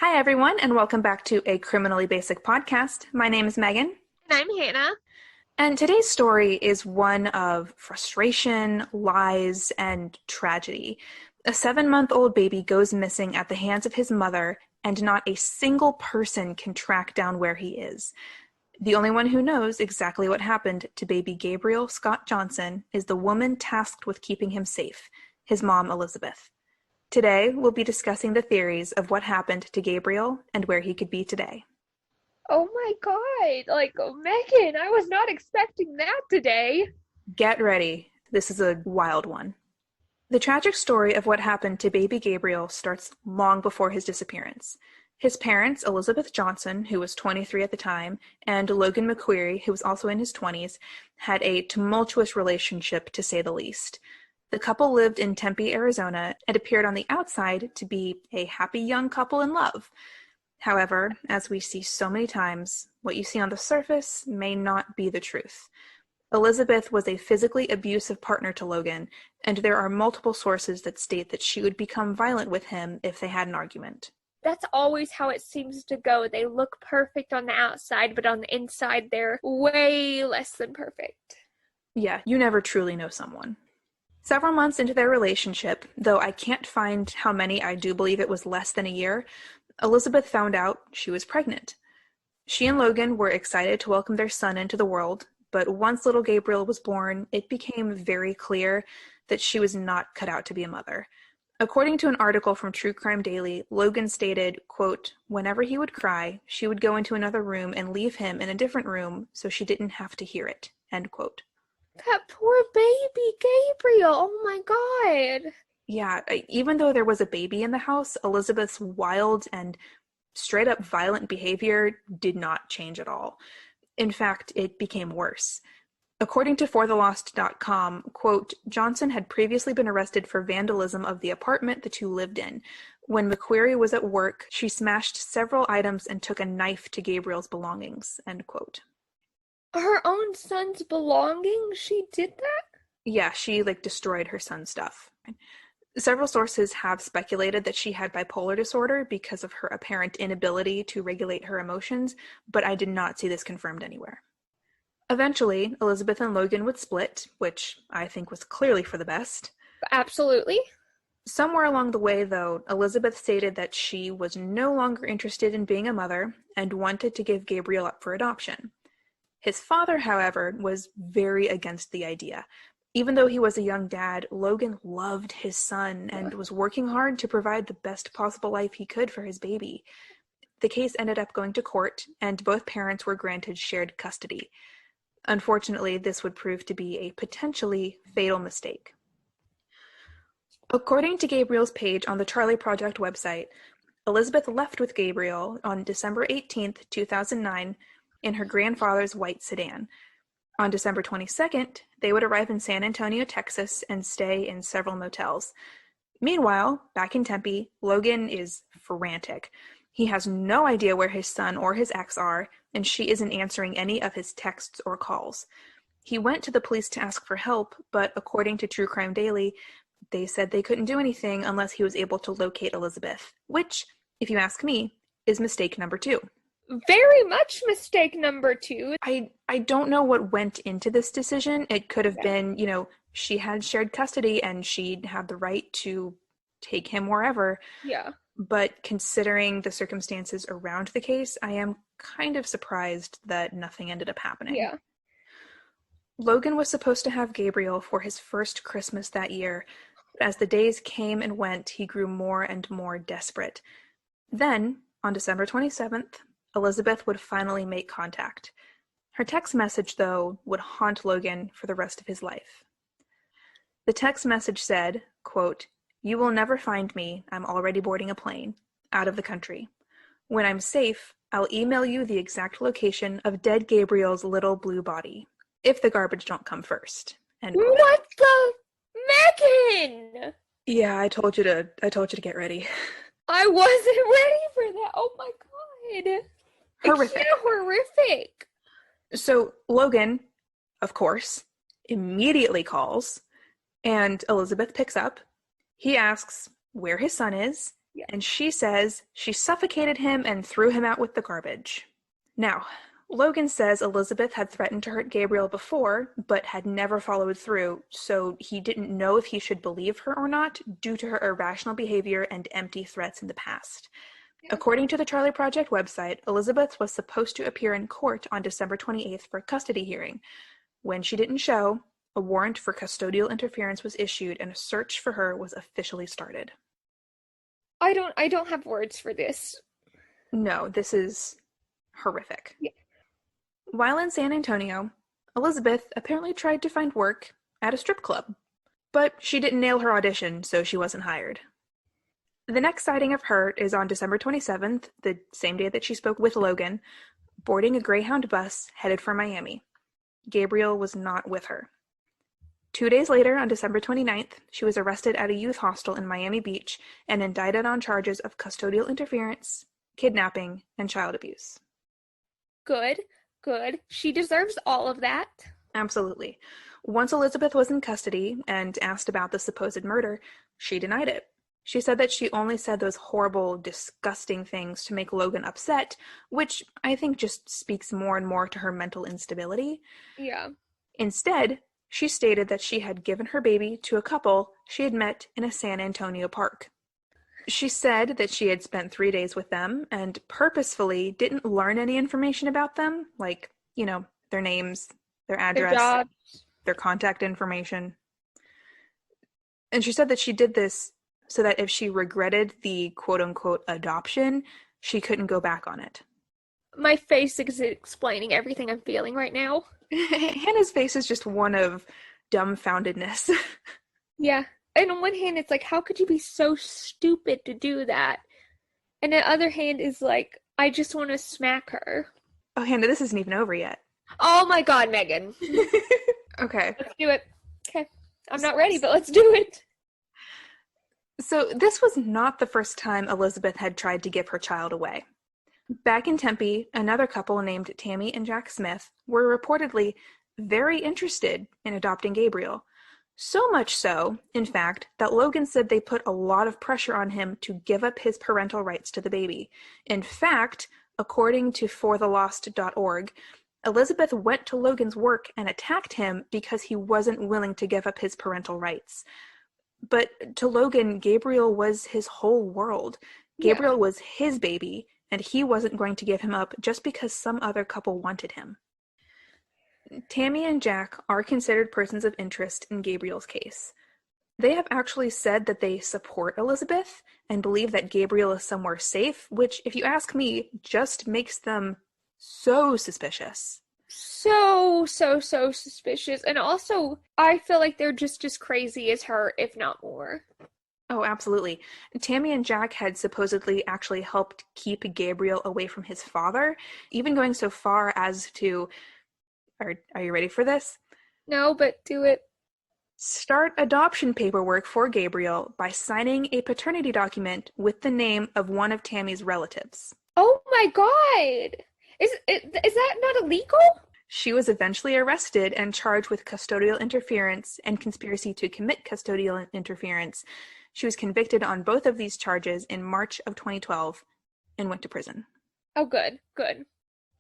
Hi, everyone, and welcome back to a Criminally Basic podcast. My name is Megan, And I'm Hannah. and today's story is one of frustration, lies, and tragedy. A 7-month-old baby goes missing at the hands of his mother, and not a single person can track down where he is. The only one who knows exactly what happened to baby Gabriel Scott Johnson is the woman tasked with keeping him safe, his mom, Elizabeth. Today, we'll be discussing the theories of what happened to Gabriel and where he could be today. Oh my God. Megan, I was not expecting that today. Get ready. This is a wild one. The tragic story of what happened to baby Gabriel starts long before his disappearance. His parents, Elizabeth Johnson, who was 23 at the time, and Logan McQuarrie, who was also in his 20s, had a tumultuous relationship, to say the least. The couple lived in Tempe, Arizona, and appeared on the outside to be a happy young couple in love. However, as we see so many times, what you see on the surface may not be the truth. Elizabeth was a physically abusive partner to Logan, and there are multiple sources that state that she would become violent with him if they had an argument. That's always how it seems to go. They look perfect on the outside, but on the inside, they're way less than perfect. Yeah, you never truly know someone. Several months into their relationship, though I can't find how many, I do believe it was less than a year, Elizabeth found out she was pregnant. She and Logan were excited to welcome their son into the world, but once little Gabriel was born, it became very clear that she was not cut out to be a mother. According to an article from True Crime Daily, Logan stated, quote, "Whenever he would cry, she would go into another room and leave him in a different room so she didn't have to hear it," end quote. That poor baby Gabriel. Oh my God. Yeah, even though there was a baby in the house, Elizabeth's wild and straight up violent behavior did not change at all. In fact, it became worse. According to forthelost.com, quote, "Johnson had previously been arrested for vandalism of the apartment the two lived in. When McQuarrie was at work, she smashed several items and took a knife to Gabriel's belongings," end quote. Her own son's belongings? She did that? Yeah, she destroyed her son's stuff. Several sources have speculated that she had bipolar disorder because of her apparent inability to regulate her emotions, but I did not see this confirmed anywhere. Eventually, Elizabeth and Logan would split, which I think was clearly for the best. Absolutely. Somewhere along the way, though, Elizabeth stated that she was no longer interested in being a mother and wanted to give Gabriel up for adoption. His father, however, was very against the idea. Even though he was a young dad, Logan loved his son and was working hard to provide the best possible life he could for his baby. The case ended up going to court, and both parents were granted shared custody. Unfortunately, this would prove to be a potentially fatal mistake. According to Gabriel's page on the Charlie Project website, Elizabeth left with Gabriel on December 18th, 2009, in her grandfather's white sedan. On December 22nd, they would arrive in San Antonio, Texas, and stay in several motels. Meanwhile, back in Tempe, Logan is frantic. He has no idea where his son or his ex are, and she isn't answering any of his texts or calls. He went to the police to ask for help, but according to True Crime Daily, they said they couldn't do anything unless he was able to locate Elizabeth, which, if you ask me, is mistake number 2. Very much mistake number 2. I don't know what went into this decision. It could have been, she had shared custody and she had the right to take him wherever. Yeah. But considering the circumstances around the case, I am kind of surprised that nothing ended up happening. Yeah. Logan was supposed to have Gabriel for his first Christmas that year, but as the days came and went, he grew more and more desperate. Then, on December 27th, Elizabeth would finally make contact. Her text message, though, would haunt Logan for the rest of his life. The text message said, quote, "You will never find me. I'm already boarding a plane. Out of the country. When I'm safe, I'll email you the exact location of dead Gabriel's little blue body. If the garbage don't come first." End quote. What the? Megan! Yeah, I told you to get ready. I wasn't ready for that. Oh my God. Horrific. Horrific. So Logan, of course, immediately calls, and Elizabeth picks up. He asks where his son is, Yeah. And she says she suffocated him and threw him out with the garbage. Now, Logan says Elizabeth had threatened to hurt Gabriel before, but had never followed through, so he didn't know if he should believe her or not due to her irrational behavior and empty threats in the past. Yeah. According to the Charlie Project website, Elizabeth was supposed to appear in court on December 28th for a custody hearing. When she didn't show, a warrant for custodial interference was issued and a search for her was officially started. I don't have words for this. No, this is horrific. Yeah. While in San Antonio, Elizabeth apparently tried to find work at a strip club, but she didn't nail her audition, so she wasn't hired. The next sighting of her is on December 27th, the same day that she spoke with Logan, boarding a Greyhound bus headed for Miami. Gabriel was not with her. 2 days later, on December 29th, she was arrested at a youth hostel in Miami Beach and indicted on charges of custodial interference, kidnapping, and child abuse. Good. She deserves all of that. Absolutely. Once Elizabeth was in custody and asked about the supposed murder, she denied it. She said that she only said those horrible, disgusting things to make Logan upset, which I think just speaks more and more to her mental instability. Yeah. Instead, she stated that she had given her baby to a couple she had met in a San Antonio park. She said that she had spent 3 days with them and purposefully didn't learn any information about them, like, their names, their address, Their jobs, their contact information. And she said that she did this so that if she regretted the quote-unquote adoption, she couldn't go back on it. My face is explaining everything I'm feeling right now. Hannah's face is just one of dumbfoundedness. Yeah. And on one hand, it's like, how could you be so stupid to do that? And the other hand is like, I just want to smack her. Oh, Hannah, this isn't even over yet. Oh my God, Megan. Okay. Let's do it. Okay. I'm not ready, but let's do it. So this was not the first time Elizabeth had tried to give her child away. Back in Tempe, another couple named Tammy and Jack Smith were reportedly very interested in adopting Gabriel. So much so, in fact, that Logan said they put a lot of pressure on him to give up his parental rights to the baby. In fact, according to forthelost.org, Elizabeth went to Logan's work and attacked him because he wasn't willing to give up his parental rights. But to Logan, Gabriel was his whole world. Gabriel was his baby, and he wasn't going to give him up just because some other couple wanted him. Tammy and Jack are considered persons of interest in Gabriel's case. They have actually said that they support Elizabeth and believe that Gabriel is somewhere safe, which, if you ask me, just makes them so suspicious. So suspicious. And also, I feel like they're just as crazy as her, if not more. Oh, absolutely. Tammy and Jack had supposedly actually helped keep Gabriel away from his father, even going so far as to... Are you ready for this? No, but do it. Start adoption paperwork for Gabriel by signing a paternity document with the name of one of Tammy's relatives. Oh my God! Is that not illegal? She was eventually arrested and charged with custodial interference and conspiracy to commit custodial interference. She was convicted on both of these charges in March of 2012 and went to prison. Oh, good.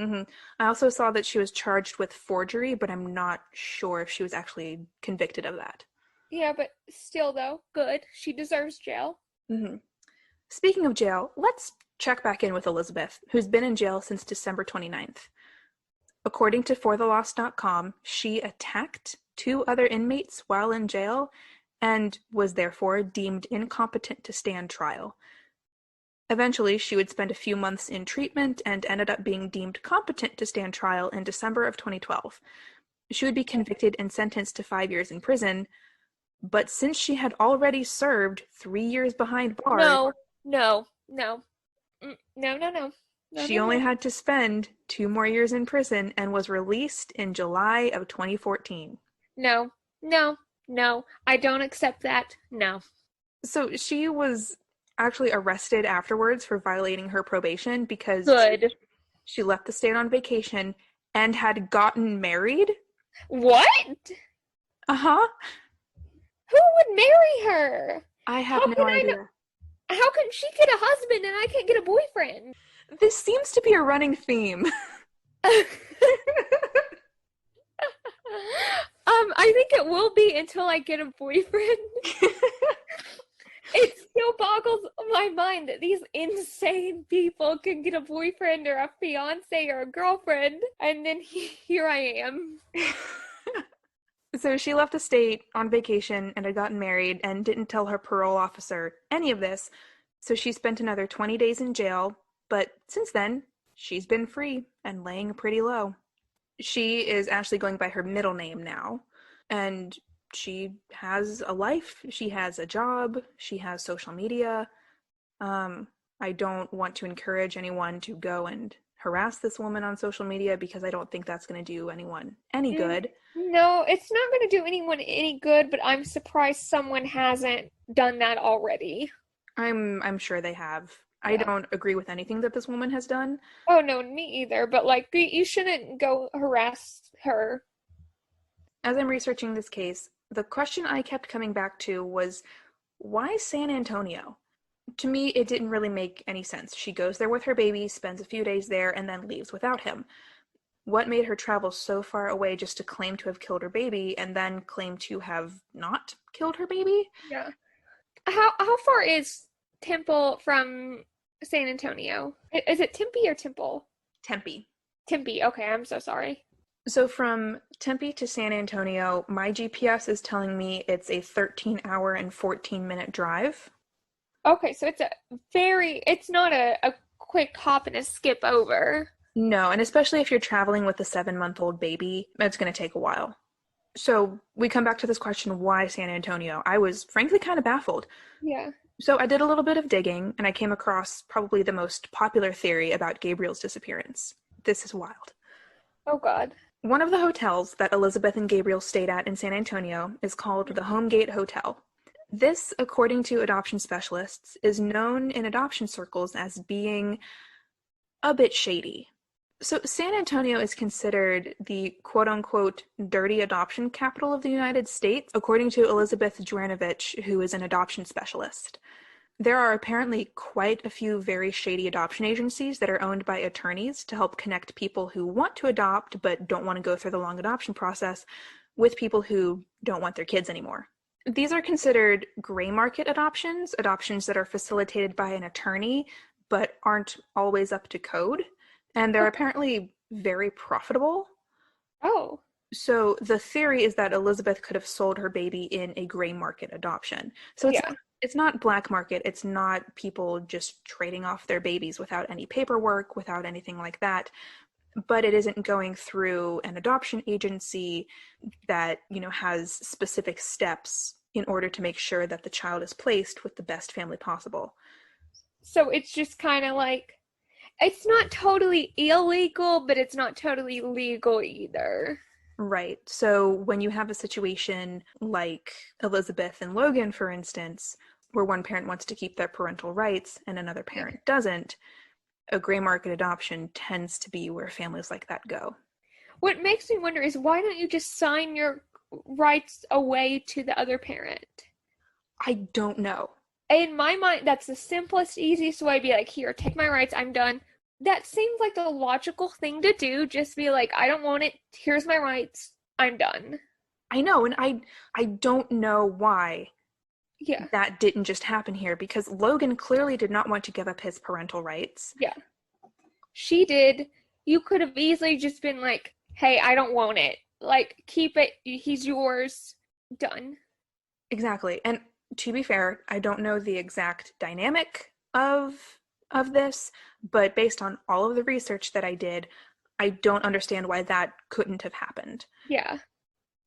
Mm-hmm. I also saw that she was charged with forgery, but I'm not sure if she was actually convicted of that. Yeah, but still, though, good. She deserves jail. Mm-hmm. Speaking of jail, let's check back in with Elizabeth, who's been in jail since December 29th. According to forthelost.com, she attacked 2 other inmates while in jail and was therefore deemed incompetent to stand trial. Eventually, she would spend a few months in treatment and ended up being deemed competent to stand trial in December of 2012. She would be convicted and sentenced to 5 years in prison, but since she had already served 3 years behind bars... No. She only had to spend 2 more years in prison and was released in July of 2014. No. I don't accept that. No. So she was actually arrested afterwards for violating her probation because she left the state on vacation and had gotten married. What? Uh-huh. Who would marry her? I have no idea. How can she get a husband and I can't get a boyfriend? This seems to be a running theme. I think it will be until I get a boyfriend. It still boggles my mind that these insane people can get a boyfriend or a fiance or a girlfriend, and then here I am. So she left the state on vacation and had gotten married and didn't tell her parole officer any of this. So she spent another 20 days in jail, but since then, she's been free and laying pretty low. She is actually going by her middle name now, and she has a life, she has a job, she has social media. I don't want to encourage anyone to go and harass this woman on social media because I don't think that's going to do anyone any good. No, it's not going to do anyone any good, but I'm surprised someone hasn't done that already. I'm sure they have. I Yeah. don't agree with anything that this woman has done. Oh no, me either, but like you shouldn't go harass her. As I'm researching this case, the question I kept coming back to was, why San Antonio? To me, it didn't really make any sense. She goes there with her baby, spends a few days there, and then leaves without him. What made her travel so far away just to claim to have killed her baby and then claim to have not killed her baby? Yeah. How far is Temple from San Antonio? Is it Tempe or Temple? Tempe. Tempe. Okay, I'm so sorry. So from Tempe to San Antonio, my GPS is telling me it's a 13-hour and 14-minute drive. Okay, so it's not a quick hop and a skip over. No, and especially if you're traveling with a 7-month-old baby, it's going to take a while. So we come back to this question, why San Antonio? I was frankly kind of baffled. Yeah. So I did a little bit of digging, and I came across probably the most popular theory about Gabriel's disappearance. This is wild. Oh God. One of the hotels that Elizabeth and Gabriel stayed at in San Antonio is called the Homegate Hotel. This, according to adoption specialists, is known in adoption circles as being a bit shady. So San Antonio is considered the quote-unquote dirty adoption capital of the United States, according to Elizabeth Juranovich, who is an adoption specialist. There are apparently quite a few very shady adoption agencies that are owned by attorneys to help connect people who want to adopt but don't want to go through the long adoption process with people who don't want their kids anymore. These are considered gray market adoptions, adoptions that are facilitated by an attorney but aren't always up to code, and they're apparently very profitable. Oh. So the theory is that Elizabeth could have sold her baby in a gray market adoption. So Yeah. it's not black market, it's not people just trading off their babies without any paperwork, without anything like that. But it isn't going through an adoption agency that, has specific steps in order to make sure that the child is placed with the best family possible. So it's just kind of like it's not totally illegal, but it's not totally legal either. Right. So when you have a situation like Elizabeth and Logan, for instance, where one parent wants to keep their parental rights and another Yeah. parent doesn't, a gray market adoption tends to be where families like that go. What makes me wonder is why don't you just sign your rights away to the other parent? I don't know. In my mind, that's the simplest, easiest way to be like, here, take my rights, I'm done. That seems like the logical thing to do. Just be like, I don't want it, here's my rights, I'm done. I know, and I don't know why Yeah, that didn't just happen here, because Logan clearly did not want to give up his parental rights. yeah. She did. You could have easily just been like, hey, I don't want it. Like, keep it, he's yours, done. Exactly. And to be fair, I don't know the exact dynamic of this, but based on all of the research that I did, I don't understand why that couldn't have happened. Yeah,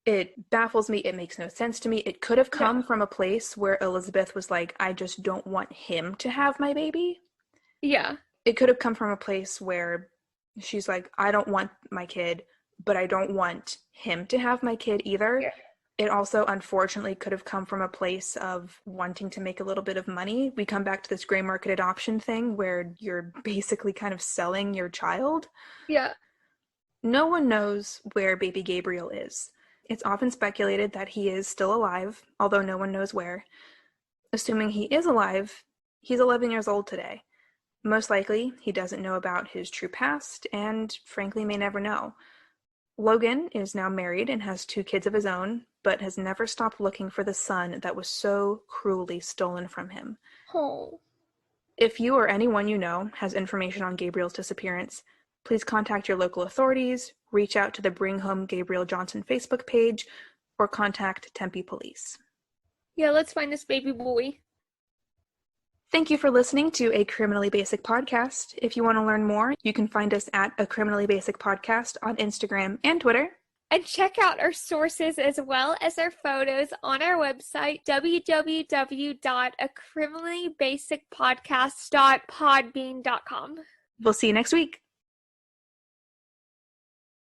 It baffles me. It makes no sense to me. It could have yeah, come from a place where Elizabeth was like, I just don't want him to have my baby. yeah, It could have come from a place where she's like, I don't want my kid, but I don't want him to have my kid either. yeah. It also, unfortunately, could have come from a place of wanting to make a little bit of money. We come back to this gray market adoption thing where you're basically kind of selling your child. Yeah. No one knows where baby Gabriel is. It's often speculated that he is still alive, although no one knows where. Assuming he is alive, He's 11 years old today. Most likely, he doesn't know about his true past and, frankly, may never know. Logan is now married and has 2 kids of his own, but has never stopped looking for the son that was so cruelly stolen from him. Oh. If you or anyone you know has information on Gabriel's disappearance, please contact your local authorities, reach out to the Bring Home Gabriel Johnson Facebook page, or contact Tempe Police. Yeah, let's find this baby boy. Thank you for listening to A Criminally Basic Podcast. If you want to learn more, you can find us at A Criminally Basic Podcast on Instagram and Twitter. And check out our sources as well as our photos on our website, www.acriminallybasicpodcast.podbean.com. We'll see you next week.